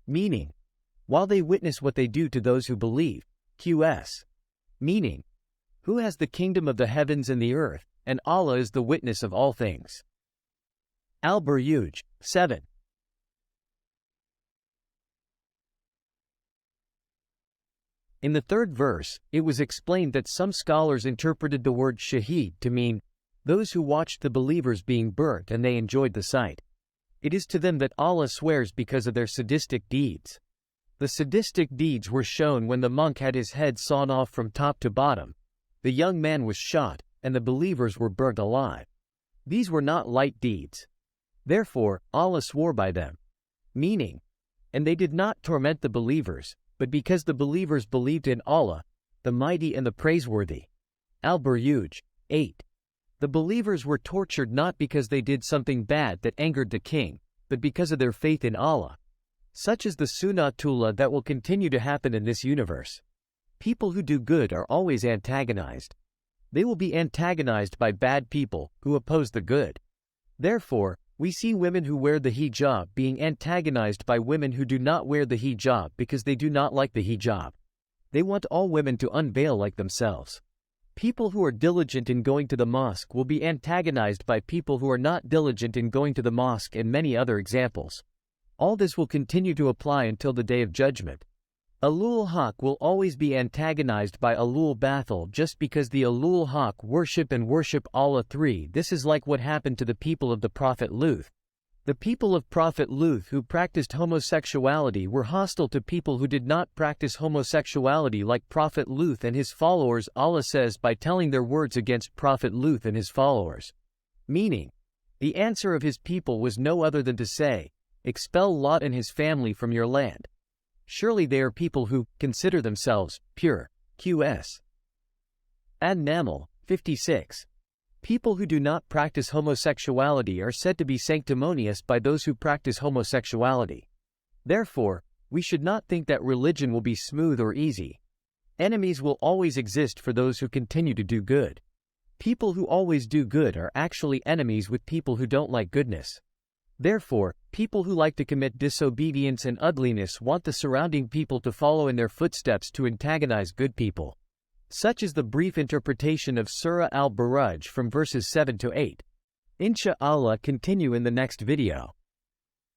meaning, while they witness what they do to those who believe, QS, meaning, who has the kingdom of the heavens and the earth, and Allah is the witness of all things. Al Buruj, 7. In the third verse, it was explained that some scholars interpreted the word shaheed to mean those who watched the believers being burnt and they enjoyed the sight. It is to them that Allah swears because of their sadistic deeds. The sadistic deeds were shown when the monk had his head sawn off from top to bottom, the young man was shot, and the believers were burnt alive. These were not light deeds. Therefore, Allah swore by them, meaning, and they did not torment the believers, but because the believers believed in Allah, the Mighty and the Praiseworthy. Al Buruj, 8. The believers were tortured not because they did something bad that angered the king, but because of their faith in Allah. Such is the sunnatullah that will continue to happen in this universe. People who do good are always antagonized. They will be antagonized by bad people who oppose the good. Therefore, we see women who wear the hijab being antagonized by women who do not wear the hijab because they do not like the hijab. They want all women to unveil like themselves. People who are diligent in going to the mosque will be antagonized by people who are not diligent in going to the mosque, and many other examples. All this will continue to apply until the day of judgment. Ahlul Haq will always be antagonized by Ahlul Batil just because the Ahlul Haq worship Allah 3. This is like what happened to the people of the Prophet Lut. The people of Prophet Lut who practiced homosexuality were hostile to people who did not practice homosexuality like Prophet Lut and his followers. Allah says by telling their words against Prophet Lut and his followers. Meaning, the answer of his people was no other than to say, expel Lot and his family from your land. Surely they are people who consider themselves pure. QS. An-Naml, 56. People who do not practice homosexuality are said to be sanctimonious by those who practice homosexuality. Therefore, we should not think that religion will be smooth or easy. Enemies will always exist for those who continue to do good. People who always do good are actually enemies with people who don't like goodness. Therefore, people who like to commit disobedience and ugliness want the surrounding people to follow in their footsteps to antagonize good people. Such is the brief interpretation of Surah Al Buruj from verses 7 to 8. Insha'Allah, continue in the next video.